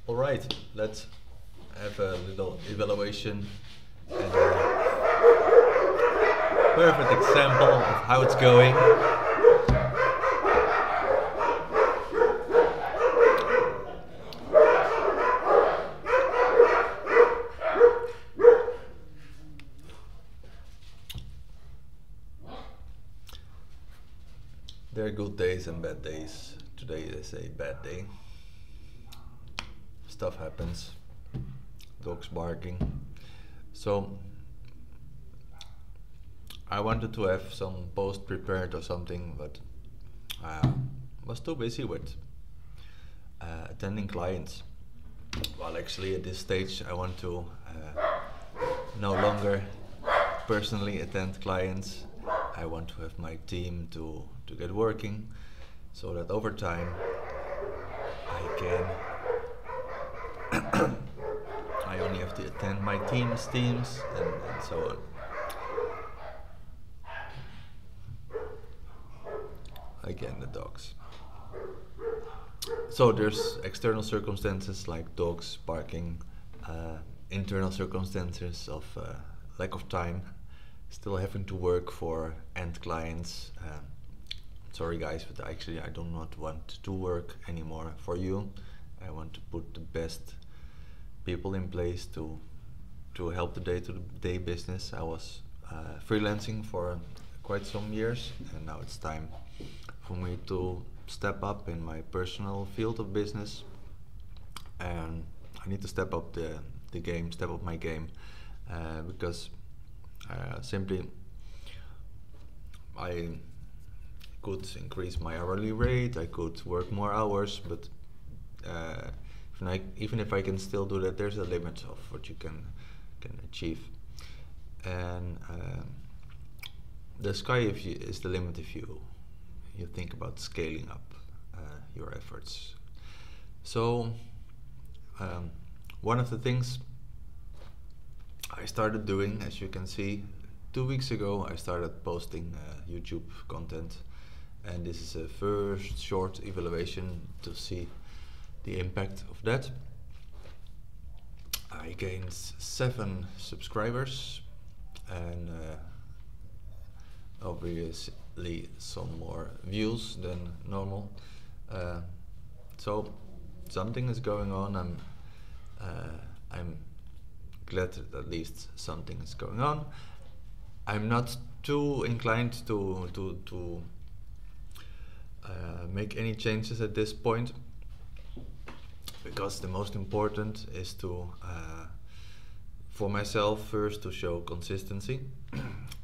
Alright, let's have a little evaluation and perfect example of how it's going. There are good days and bad days. Today is a bad day. Stuff happens. Dogs barking. So I wanted to have some post prepared or something, but I was too busy with attending clients. Well, actually at this stage I want to no longer personally attend clients. I want to have my team to get working, so that over time I can I only have to attend my teams and so on. Again, the dogs. So there's external circumstances like dogs barking, internal circumstances of lack of time, still having to work for end clients. Sorry guys, but actually I do not want to work anymore for you. I want to put the best people in place to help the day-to-day business. I was freelancing for quite some years, and now it's time for me to step up in my personal field of business, and I need to step up the game, step up my game, because simply I could increase my hourly rate, I could work more hours, but even if I can still do that, there's a limit of what you can achieve, and the sky is the limit if you think about scaling up your efforts. So one of the things I started doing, as you can see, 2 weeks ago I started posting YouTube content, and this is a first short evaluation to see the impact of that. I gained 7 subscribers, and obviously some more views than normal. So something is going on. I'm glad that at least something is going on. I'm not too inclined to make any changes at this point, because the most important is to for myself first to show consistency,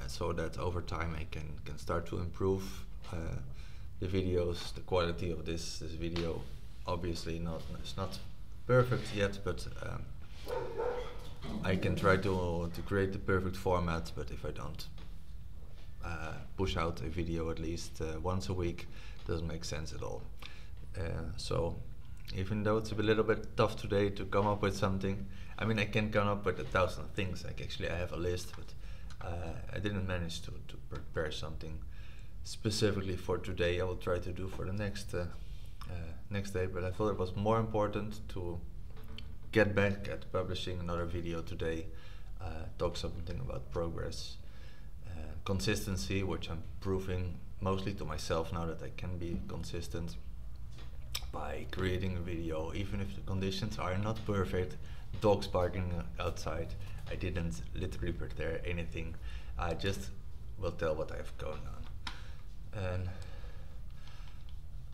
so that over time I can start to improve the videos, the quality of this video. Obviously it's not perfect yet, but I can try to create the perfect format. But if I don't push out a video at least once a week, it doesn't make sense at all. So even though it's a little bit tough today to come up with something, I mean I can come up with 1,000 things, like actually I have a list, but I didn't manage to prepare something specifically for today. I will try to do for the next day, but I thought it was more important to get back at publishing another video today, talk something about progress, consistency, which I'm proving mostly to myself now that I can be consistent by creating a video, even if the conditions are not perfect. Dogs barking outside, I didn't literally prepare anything, I just will tell what I have going on. And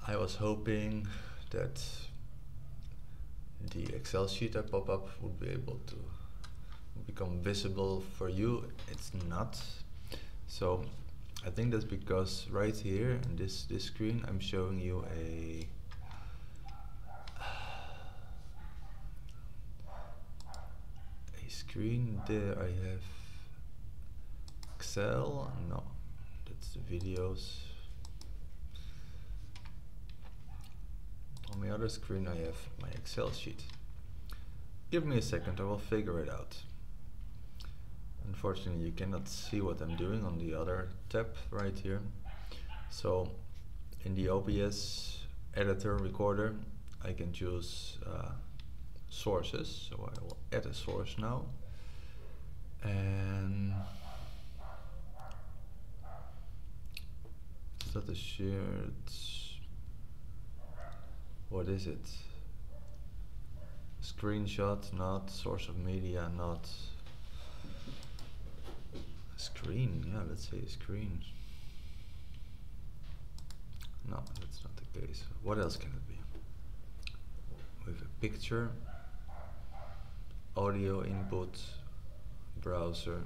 I was hoping that the Excel sheet I pop up would be able to become visible for you. It's not. So I think that's because right here in this screen I'm showing you a screen. There I have Excel. No, that's the videos. On my other screen I have my Excel sheet. Give me a second, I will figure it out. Unfortunately you cannot see what I'm doing on the other tab right here. So in the OBS editor recorder I can choose sources, so I will add a source now. And is that a shared? What is it? Screenshot, not source of media, not screen. Yeah, let's say screen. No, that's not the case. What else can it be? With a picture, audio input, browser.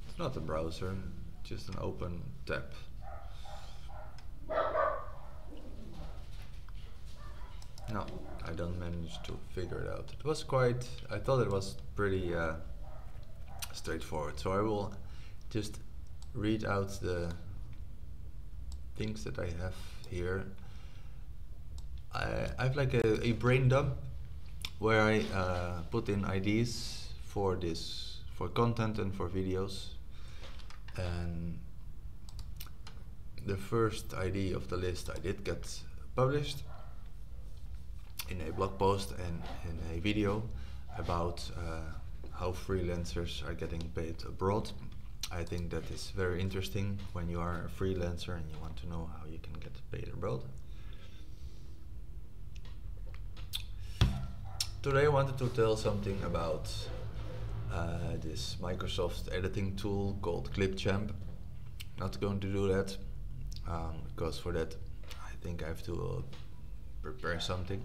It's not a browser, just an open tab. No, I don't manage to figure it out. It was quite, I thought it was pretty straightforward. So I will just read out the things that I have here. I have like a brain dump where I put in IDs for this, for content and for videos. And the first ID of the list I did get published in a blog post and in a video about how freelancers are getting paid abroad. I think that is very interesting when you are a freelancer and you want to know how you can get paid abroad. Today I wanted to tell something about this Microsoft editing tool called Clipchamp. Not going to do that because for that I think I have to prepare something.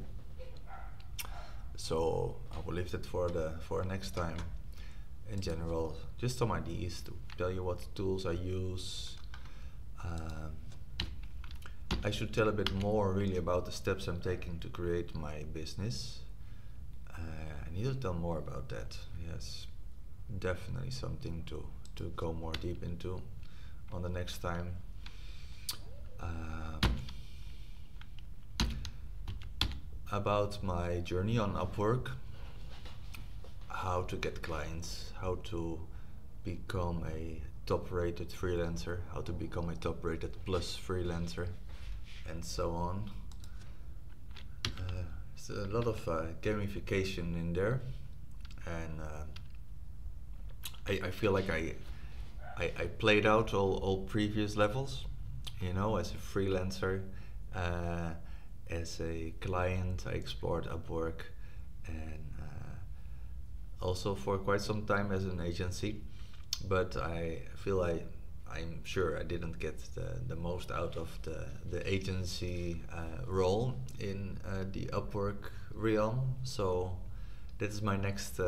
So I will leave that for next time. In general, just some ideas to tell you what tools I use. I should tell a bit more really about the steps I'm taking to create my business. I need to tell more about that. Yes, definitely something to go more deep into on the next time. About my journey on Upwork, how to get clients, how to become a top-rated freelancer, how to become a top-rated plus freelancer, and so on. There's a lot of gamification in there, and I feel like I played out all previous levels, you know, as a freelancer, as a client. I explored Upwork, and also for quite some time as an agency, but I feel I'm sure I didn't get the most out of the agency role in the Upwork realm. So this is my next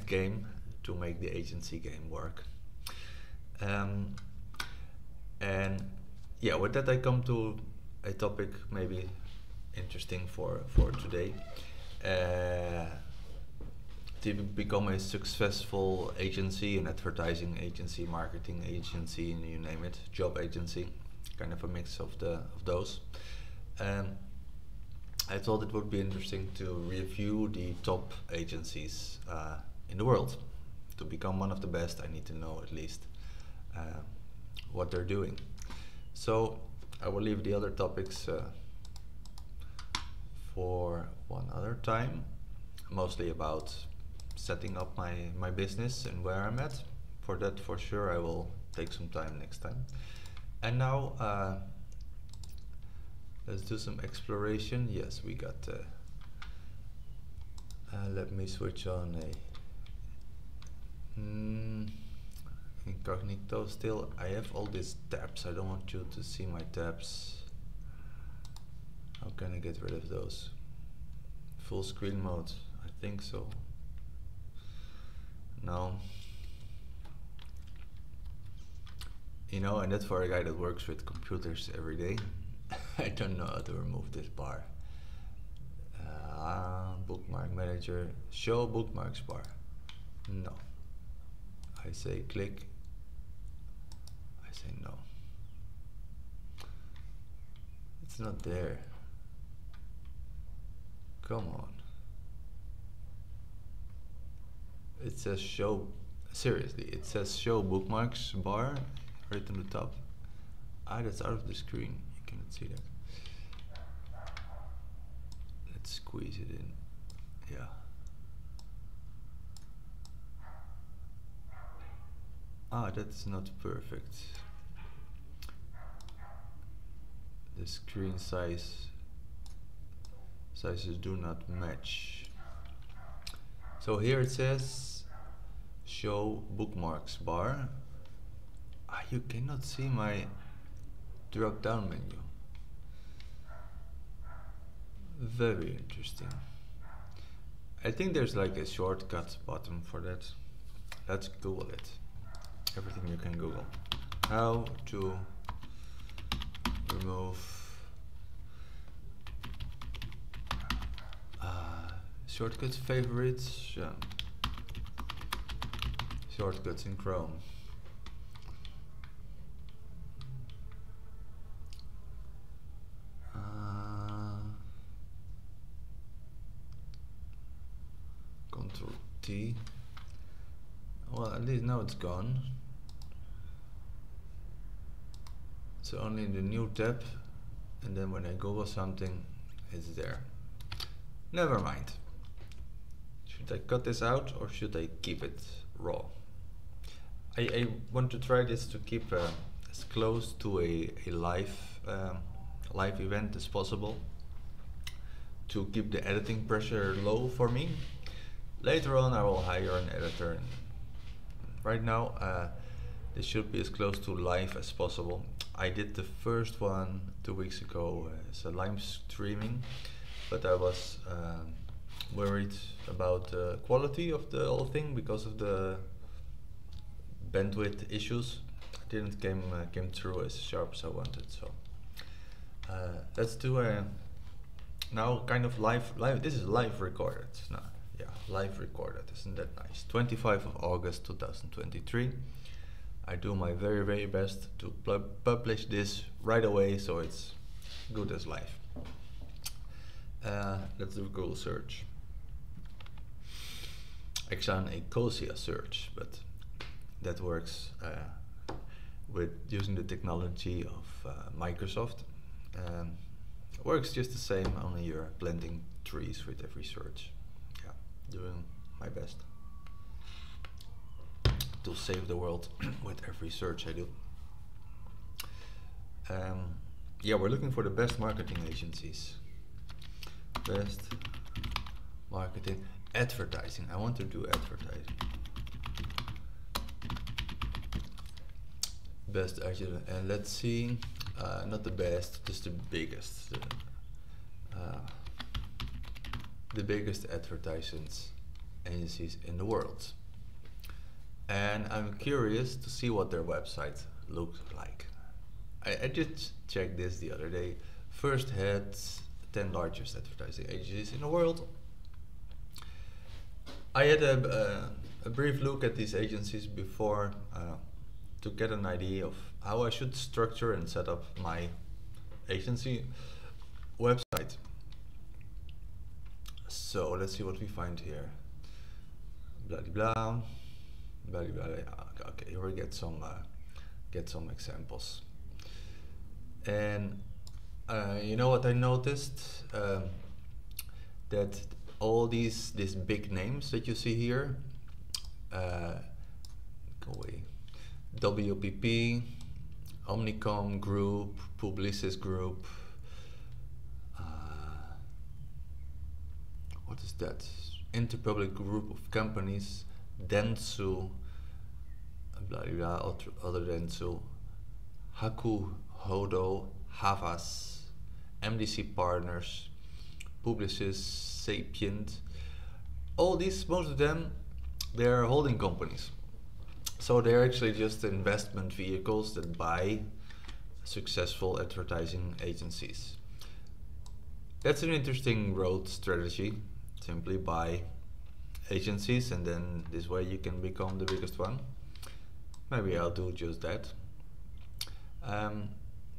game to make the agency game work. And yeah, with that I come to a topic maybe interesting for today. To become a successful agency, an advertising agency, marketing agency, and you name it, job agency, kind of a mix of those. I thought it would be interesting to review the top agencies in the world. To become one of the best, I need to know at least what they're doing. So I will leave the other topics for one other time, mostly about setting up my business and where I'm at. For that, for sure, I will take some time next time. And now let's do some exploration. Yes, we got let me switch on a incognito still. I have all these tabs. I don't want you to see my tabs. How can I get rid of those? Full screen mode, I think so. No. You know, and that's for a guy that works with computers every day. I don't know how to remove this bar. Bookmark manager, show bookmarks bar. No. I say click. I say no. It's not there. Come on. It says show, seriously, it says show bookmarks bar right on the top. That's out of the screen, you cannot see that. Let's squeeze it in. Yeah. Ah, that's not perfect. The screen sizes do not match. So here it says show bookmarks bar. Ah, you cannot see my drop down menu. Very interesting. I think there's like a shortcut button for that. Let's Google it. Everything you can Google. How to remove shortcuts, favorites, yeah. Shortcuts in Chrome. Control T. Well, at least now it's gone. So only in the new tab, and then when I Google something, it's there. Never mind. Should I cut this out or should I keep it raw? I want to try this to keep as close to a live event as possible, to keep the editing pressure low for me. Later on I will hire an editor. Right now this should be as close to live as possible. I did the first one 2 weeks ago as a live streaming, but I was worried about the quality of the whole thing because of the bandwidth issues. It didn't came through as sharp as I wanted. So let's do a now kind of live. This is live recorded. No, yeah, live recorded. Isn't that nice? 25 of August 2023. I do my very, very best to publish this right away so it's good as live. Let's do a Google search. Actually, a COSIA search, but that works with using the technology of Microsoft. Works just the same, only you're blending trees with every search. Yeah, doing my best to save the world with every search I do. Yeah, we're looking for the best marketing agencies. Best marketing, advertising. I want to do advertising. Best agent, and let's see, not the best, just the biggest. The biggest advertisements agencies in the world. And I'm curious to see what their website looks like. I just checked this the other day. First had 10 largest advertising agencies in the world. I had a brief look at these agencies before to get an idea of how I should structure and set up my agency website. So let's see what we find here. Blah blah blah blah blah. Okay, here we get some examples. And you know what I noticed? That all these big names that you see here, go away. WPP, Omnicom Group, Publicis Group. What is that? Interpublic Group of Companies, Dentsu, blah blah, other Dentsu, Haku, Hodo, Havas, MDC Partners, Publicis, Sapient. All these, most of them, they're holding companies. So they're actually just investment vehicles that buy successful advertising agencies. That's an interesting growth strategy. Simply buy agencies and then this way you can become the biggest one. Maybe I'll do just that.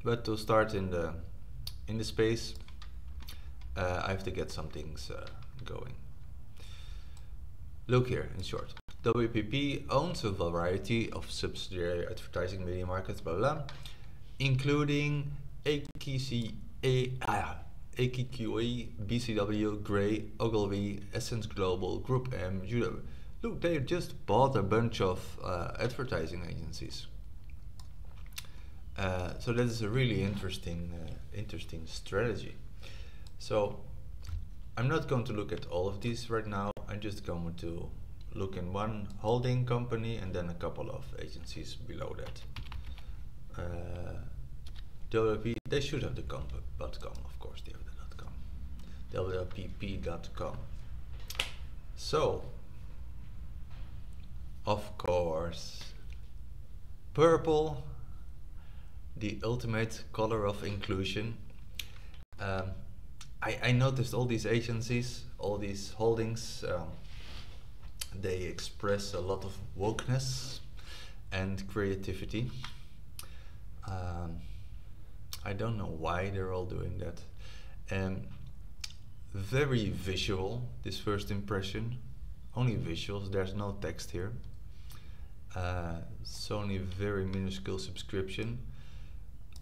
But to start in the space, I have to get some things going. Look here, in short. WPP owns a variety of subsidiary advertising media markets, blah blah, including AKQA, AKQA, BCW, Gray, Ogilvy, Essence Global, GroupM, UWG. Look, they just bought a bunch of advertising agencies. So that is a really interesting strategy. So I'm not going to look at all of these right now. I'm just going to look in one holding company and then a couple of agencies below that. WP, they should have the .com, of course, they have the .com. WPP.com. So, of course, purple, the ultimate color of inclusion. I noticed all these agencies, all these holdings, they express a lot of wokeness and creativity. I don't know why they're all doing that. Very visual, this first impression. Only visuals, there's no text here. It's only very minuscule subscription.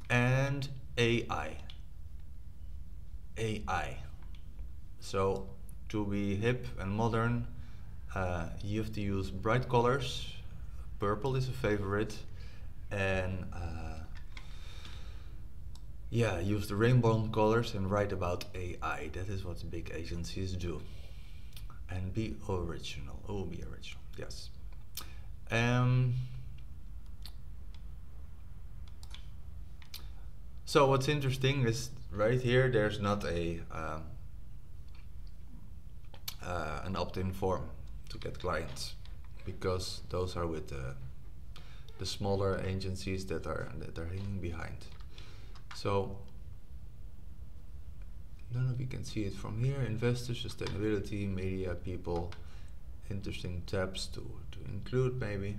And AI. So to be hip and modern, you have to use bright colors. Purple is a favorite, and yeah, use the rainbow colors and write about AI. That is what big agencies do. And be original. Oh, be original. Yes. So what's interesting is right here there's not a an opt-in form to get clients, because those are with the smaller agencies that are hanging behind. So I don't know if you can see it from here. Investors, sustainability, media, people, interesting tabs to include maybe.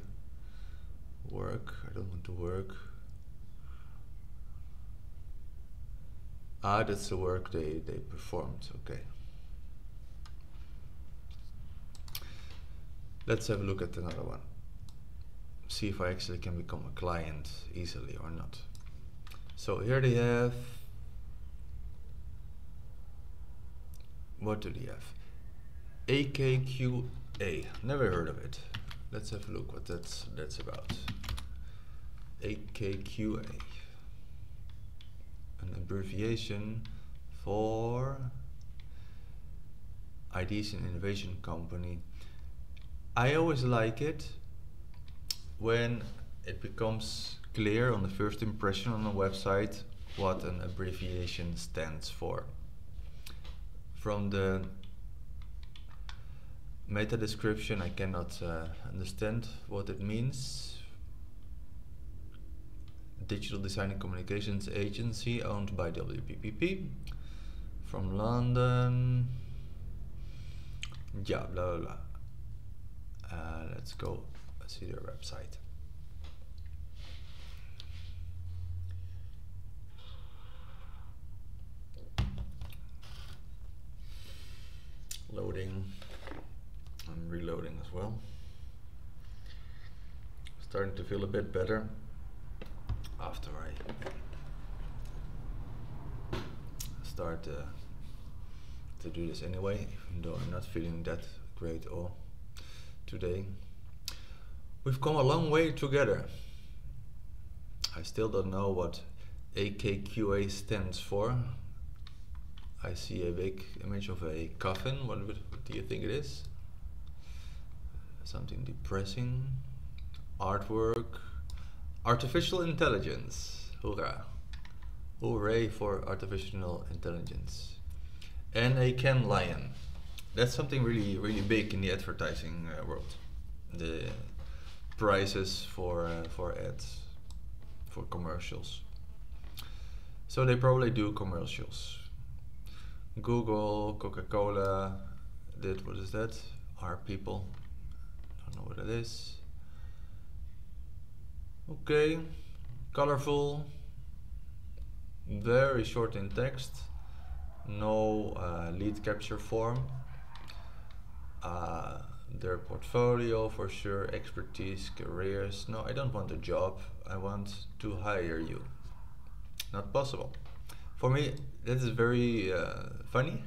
Work, I don't want to work. That's the work they performed, okay. Let's have a look at another one. See if I actually can become a client easily or not. So here they have, what do they have? AKQA, never heard of it. Let's have a look what that's about. AKQA, an abbreviation for Ideas and Innovation Company. I always like it when it becomes clear on the first impression on a website what an abbreviation stands for. From the meta description I cannot understand what it means. Digital Design and Communications Agency owned by WPP from London. Yeah, blah blah blah. Let's go see their website. Loading. I'm reloading as well. Starting to feel a bit better after I start to do this anyway, even though I'm not feeling that great all today. We've come a long way together. I still don't know what AKQA stands for. I see a big image of a coffin. What do you think it is? Something depressing. Artwork. Artificial intelligence. Hoorah. Hooray for artificial intelligence. And a Can Lion. That's something really, really big in the advertising world. The prices for ads, for commercials. So they probably do commercials. Google, Coca-Cola did, what is that? Our people. Don't know what it is. Okay, colorful, very short in text, no lead capture form. Their portfolio for sure, expertise, careers. No, I don't want a job, I want to hire you. Not possible. For me, that is very funny.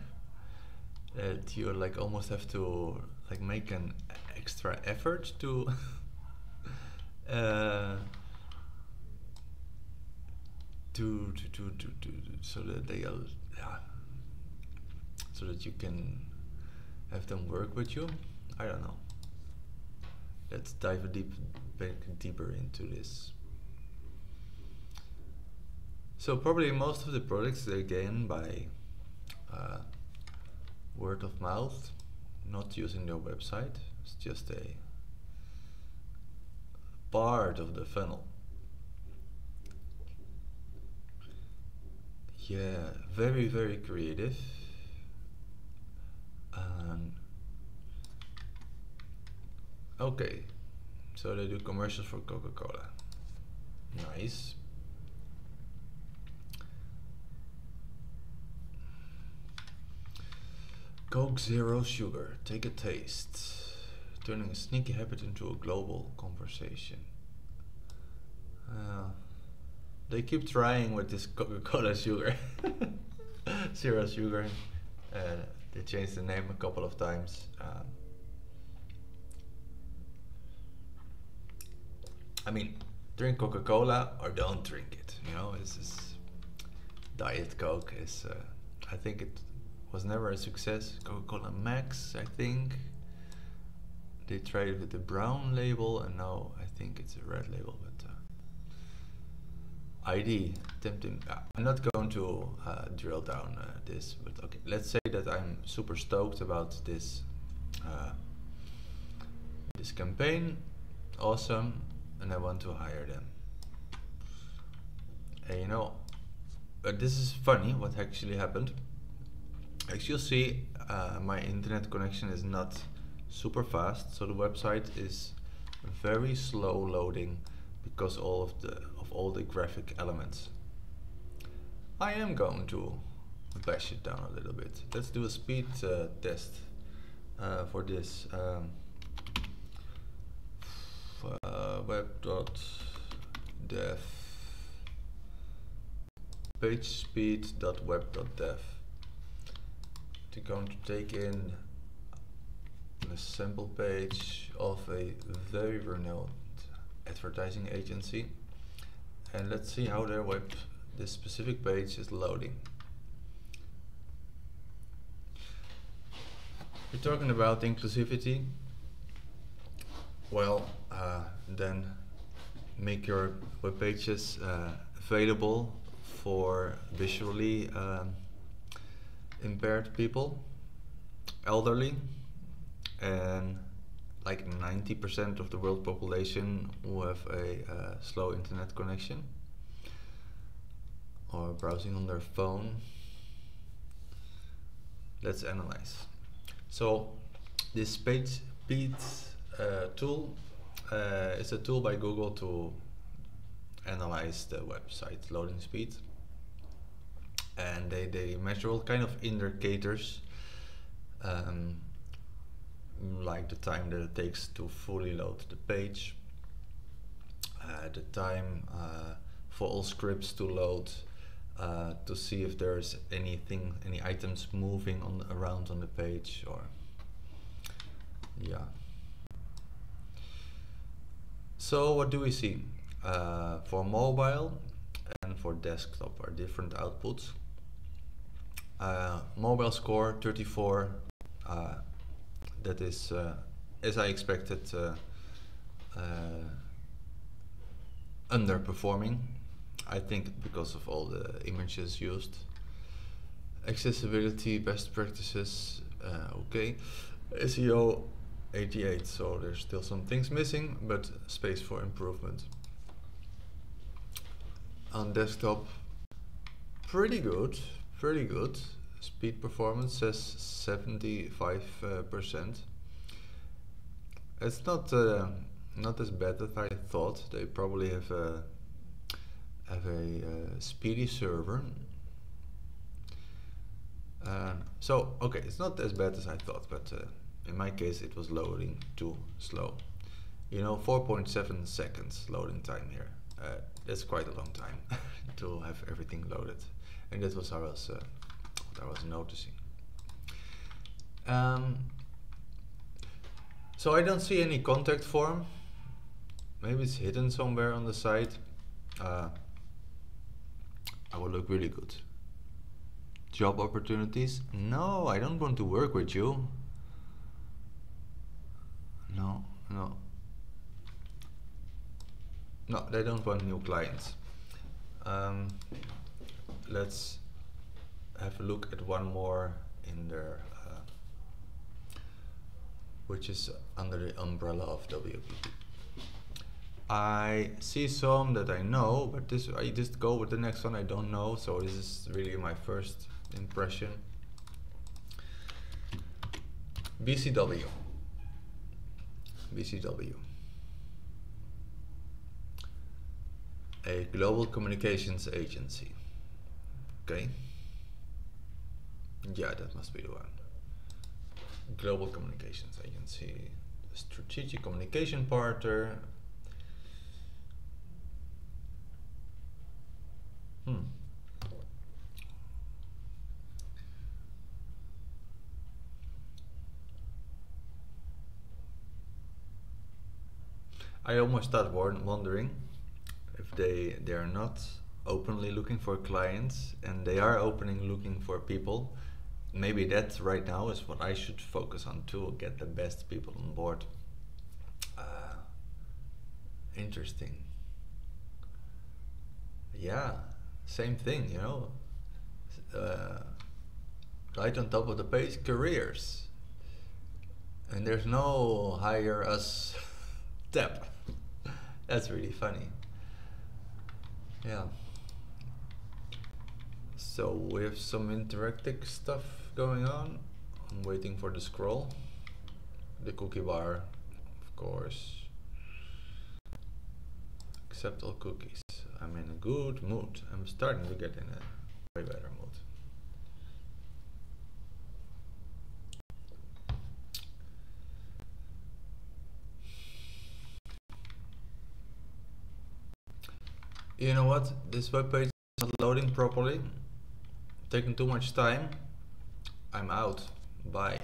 That you like almost have to like make an extra effort to so that they so that you can have them work with you. I don't know. Let's dive a bit deeper into this. So probably most of the products they gain by word of mouth, not using their website. It's just a part of the funnel. Yeah, very, very creative. Okay, so they do commercials for Coca-Cola. Nice. Coke Zero Sugar, take a taste. Turning a sneaky habit into a global conversation. They keep trying with this Coca-Cola sugar. Zero sugar. They changed the name a couple of times. I mean, drink Coca-Cola or don't drink it. You know, Diet Coke is. I think it was never a success. Coca-Cola Max, I think. They tried it with the brown label, and now I think it's a red label. But ID, tempting. I'm not going to drill down this, but okay. Let's say that I'm super stoked about this this campaign. Awesome. And I want to hire them. And you know, this is funny what actually happened. As you'll see, my internet connection is not super fast, so the website is very slow loading because of all the graphic elements. I am going to bash it down a little bit. Let's do a speed test for this. Web.dev pagespeed.web.dev. We're going to take in a sample page of a very renowned advertising agency, and let's see how this specific page is loading. We're talking about inclusivity. Well, then make your web pages available for visually impaired people, elderly, and like 90% of the world population who have a slow internet connection or browsing on their phone. Let's analyze. So this PageSpeed tool is a tool by Google to analyze the website loading speed, and they measure all kind of indicators, like the time that it takes to fully load the page, the time for all scripts to load, to see if there's any items moving around on the page, or yeah. So what do we see? For mobile and for desktop are different outputs. Mobile score 34, that is, as I expected, underperforming. I think because of all the images used. Accessibility, best practices, okay. SEO 88, so there's still some things missing, but space for improvement. On desktop, pretty good. Speed performance says 75%. It's not as bad as I thought. They probably have a speedy server. So okay, it's not as bad as I thought, but in my case it was loading too slow. You know, 4.7 seconds loading time here. That's quite a long time to have everything loaded. And that was what I was noticing. So I don't see any contact form. Maybe it's hidden somewhere on the site. I will look really good. Job opportunities? No, I don't want to work with you. No, they don't want new clients. Let's have a look at one more in there, which is under the umbrella of WPP. I see some that I know, but I just go with the next one I don't know, so this is really my first impression. BCW. A global communications agency. Okay. Yeah, that must be the one. Global communications agency, strategic communication partner. I almost start wondering if they are not openly looking for clients and they are openly looking for people. Maybe that right now is what I should focus on to get the best people on board. Interesting. Yeah, same thing, you know. Right on top of the page, careers. And there's no hire us tab. That's really funny. Yeah. So we have some interactive stuff going on. I'm waiting for the scroll. The cookie bar, of course. Accept all cookies. I'm in a good mood. I'm starting to get in a way better mood. You know what? This webpage is not loading properly. Taking too much time. I'm out. Bye.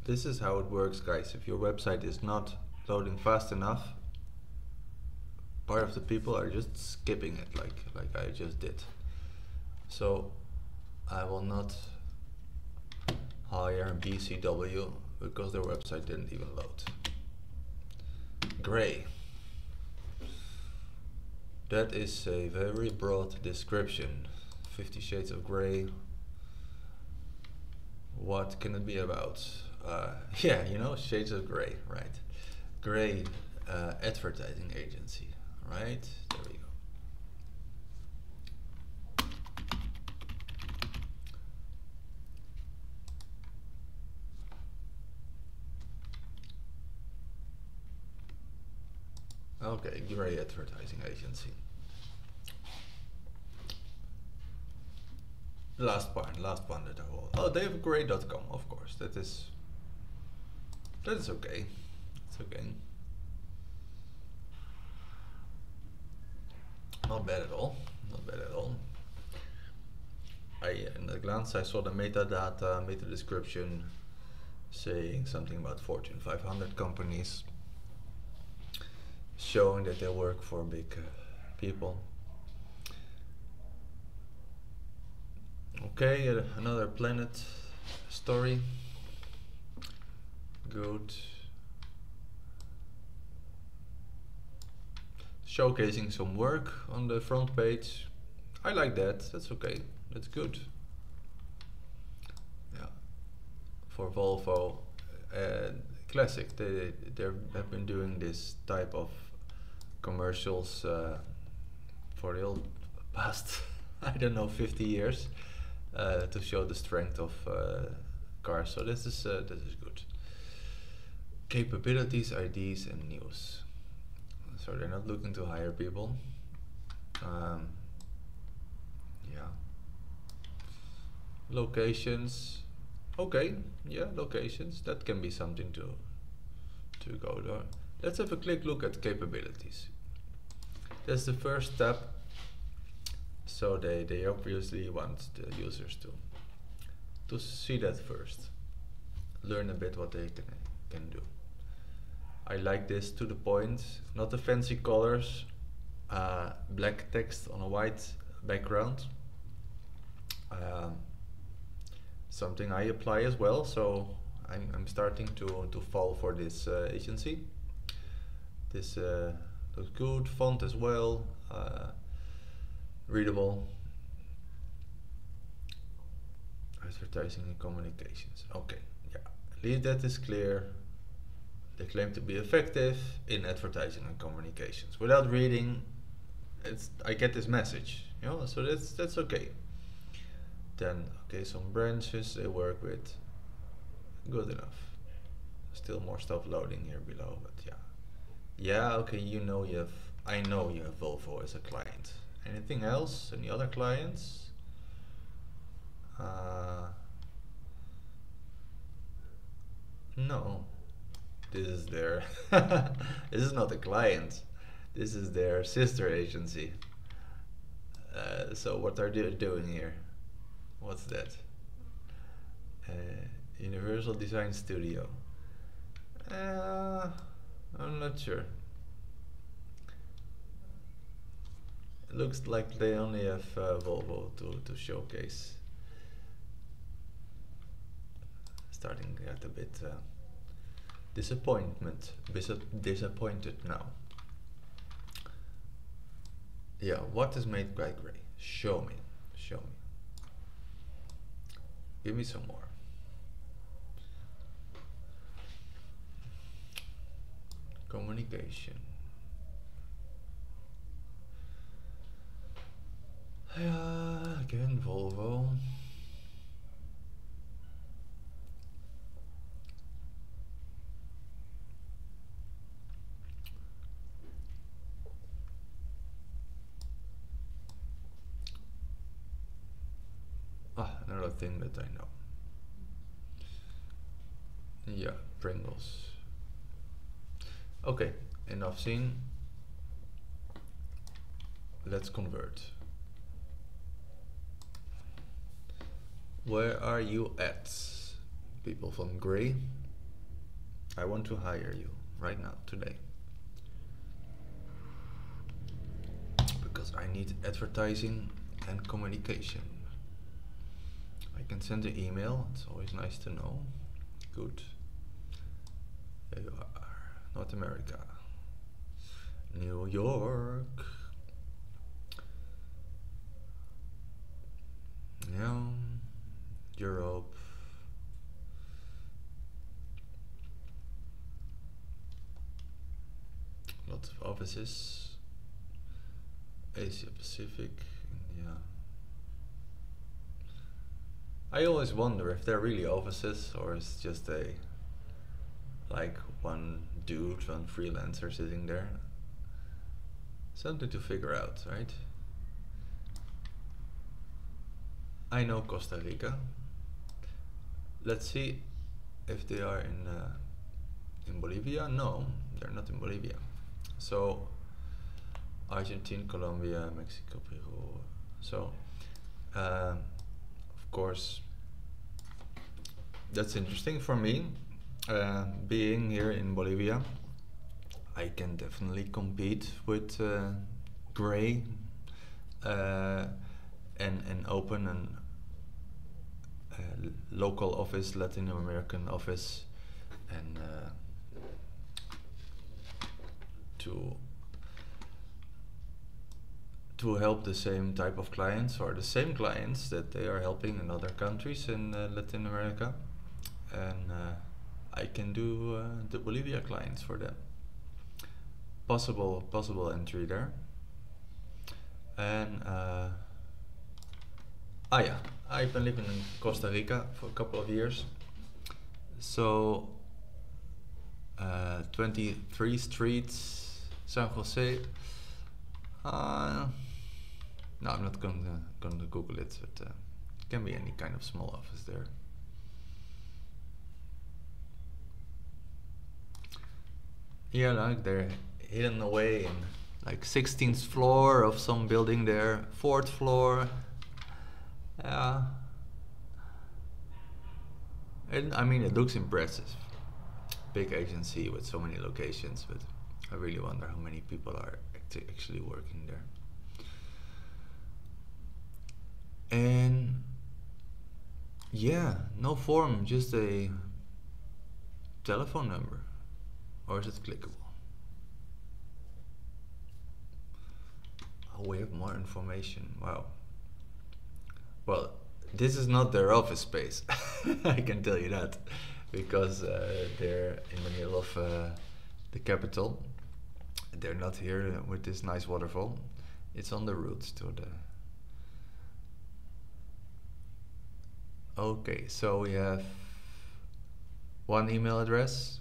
This is how it works, guys. If your website is not loading fast enough, part of the people are just skipping it like I just did. So I will not hire BCW because their website didn't even load. Gray. That is a very broad description. 50 Shades of Grey. What can it be about? Yeah, you know, Shades of Grey, right? Grey advertising agency, right? There we go. Okay, Grey advertising agency. Last one that I will. Oh, they have grey.com, of course. That is okay. It's okay. Not bad at all. Not bad at all. In a glance, I saw the metadata, meta description, saying something about Fortune 500 companies, showing that they work for big people. Okay, another planet story. Good. Showcasing some work on the front page. I like that. That's okay. That's good. Yeah. For Volvo, classic. They have been doing this type of commercials for the old past, I don't know, 50 years. To show the strength of cars, so this is good. Capabilities, IDs, and news. So they're not looking to hire people. Yeah. Locations. Okay, yeah, locations. That can be something to go there. Let's have a quick look at capabilities. That's the first step. So they obviously want the users to see that first, learn a bit what they can do. I like this to the point, not the fancy colors, black text on a white background. Something I apply as well, so I'm starting to fall for this agency. This looks good, font as well, readable. Advertising and communications. Okay, yeah, at least that is clear. They claim to be effective in advertising and communications. Without reading, I get this message, you know, so that's okay. Then, okay, some branches they work with. Good enough. Still more stuff loading here below, but yeah. Yeah, okay, I know you have Volvo as a client. Anything else? Any other clients? No. This is their this is not a client. This is their sister agency. So what are they doing here? What's that? Universal Design Studio. I'm not sure. It looks like they only have Volvo to showcase. Starting to get a bit disappointed now. Yeah, what is made quite gray? Show me. Give me some more. Communication. Yeah, again Volvo. Another thing that I know. Yeah, Pringles. Okay, enough seen. Let's convert. Where are you at? People from Gray. I want to hire you right now, today. Because I need advertising and communication. I can send an email, it's always nice to know. Good. There you are. North America. New York. Yeah. Europe. Lots of offices. Asia Pacific, India. I always wonder if they're really offices or it's just like one dude, one freelancer sitting there. Something to figure out, right? I know Costa Rica. Let's see if they are in Bolivia. No, they're not in Bolivia. So Argentina, Colombia, Mexico, Peru. So of course that's interesting for me. Being here in Bolivia, I can definitely compete with Gray and open an local office, Latin American office, and to help the same type of clients or the same clients that they are helping in other countries in Latin America, and I can do the Bolivia clients for them. Possible entry there. And yeah, I've been living in Costa Rica for a couple of years. So 23 Street, San Jose. No, I'm not gonna Google it, but it can be any kind of small office there. Yeah, like they're hidden away like 16th floor of some building there, 4th floor. And I mean, it looks impressive. Big agency with so many locations, but I really wonder how many people are actually working there. And yeah, no form, just a telephone number. Or is it clickable? Oh, we have more information. Wow. Well, this is not their office space. I can tell you that, because they're in the middle of the capital. They're not here with this nice waterfall. It's on the route to the... Okay, so we have one email address,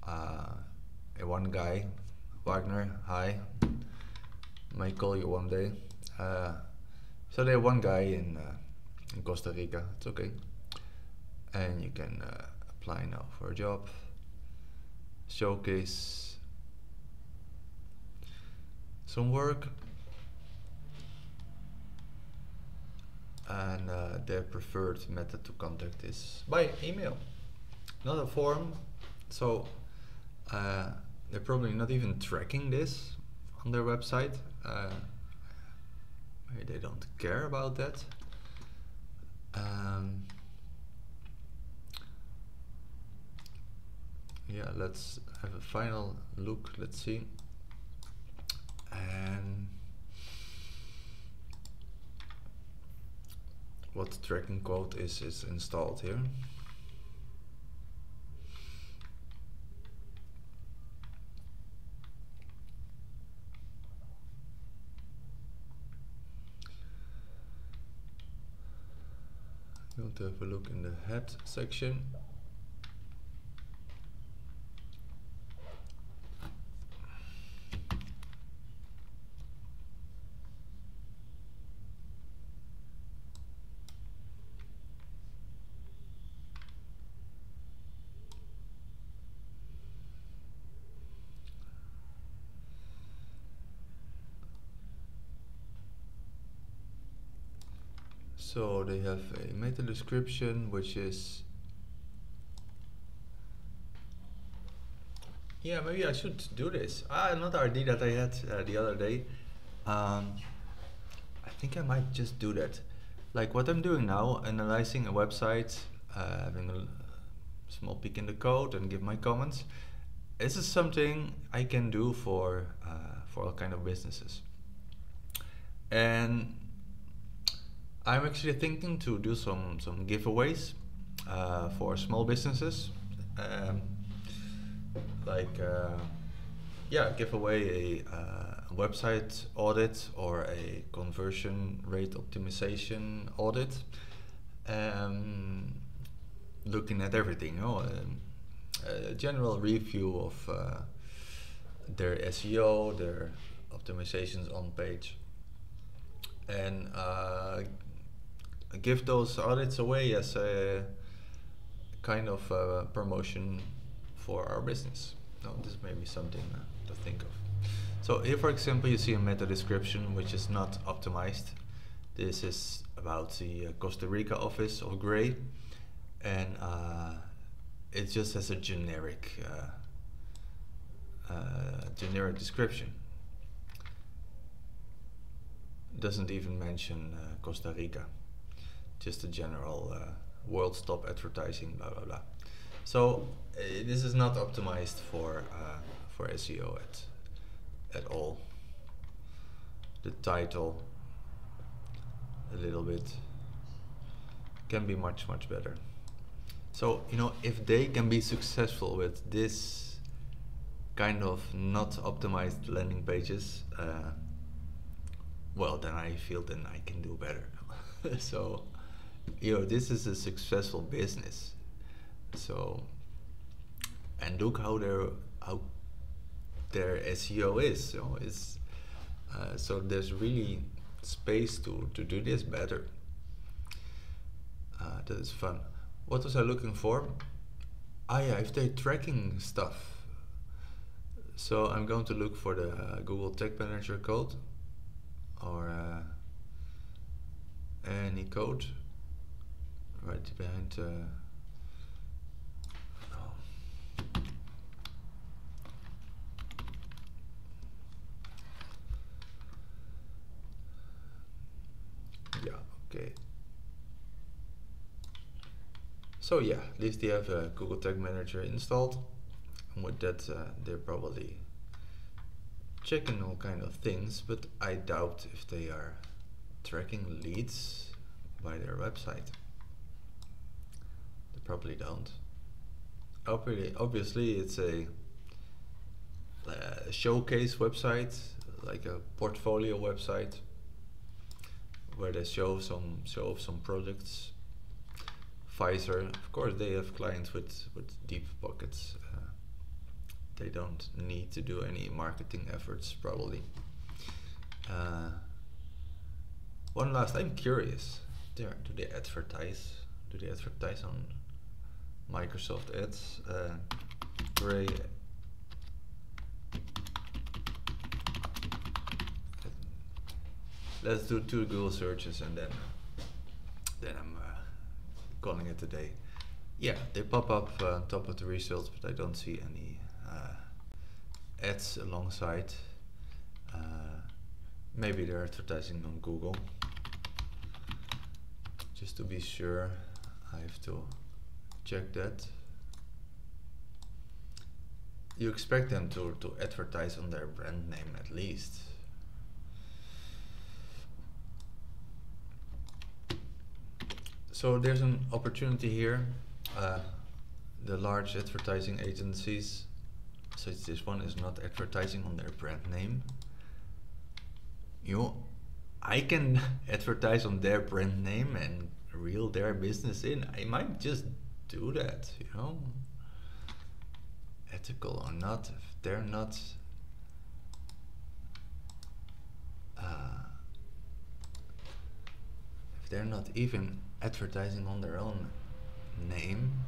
one guy, Wagner, hi, might call you one day. So they have one guy in Costa Rica, it's okay. And you can apply now for a job, showcase some work. And their preferred method to contact is by email, not a form. So they're probably not even tracking this on their website. Maybe they don't care about that. Yeah, let's have a final look. Let's see. And what the tracking code is installed here. You want to have a look in the head section. So they have a meta description, which is, yeah, maybe I should do this. Another idea that I had the other day. I think I might just do that. Like what I'm doing now, analyzing a website, having a small peek in the code and give my comments. This is something I can do for all kind of businesses. And I'm actually thinking to do some giveaways for small businesses, give away a website audit or a conversion rate optimization audit, looking at everything, you know, a general review of their SEO, their optimizations on page, and give those audits away as a kind of promotion for our business. No, this may be something to think of. So here, for example, you see a meta description which is not optimized. This is about the Costa Rica office of Gray, and it just has a generic description. Doesn't even mention Costa Rica. Just a general world stop advertising, blah blah blah. So this is not optimized for SEO at all. The title a little bit can be much better. So you know, if they can be successful with this kind of not optimized landing pages, well, then I feel then I can do better. So, you know, this is a successful business. So, and look how their SEO is. You know, it's so there's really space to do this better. That is fun. What was I looking for? Ah yeah, if they're tracking stuff, So I'm going to look for the Google Tag Manager code, or any code right behind. Yeah, okay. So yeah, at least they have a Google Tag Manager installed, and with that they're probably checking all kind of things, but I doubt if they are tracking leads by their website. They probably don't. Obviously it's a showcase website, like a portfolio website, where they show off some products. Pfizer, of course, they have clients with deep pockets. They don't need to do any marketing efforts, probably. One last, I'm curious. Do they advertise? Do they advertise on Microsoft Ads? Ray. Let's do 2 Google searches and then I'm calling it a day. Yeah, they pop up on top of the results, but I don't see any ads alongside. Maybe they're advertising on Google. Just to be sure, I have to check that. You expect them to advertise on their brand name at least. So there's an opportunity here. The large advertising agencies, such this one, is not advertising on their brand name. I can advertise on their brand name and reel their business in. I might just do that, ethical or not. If they're not even advertising on their own name,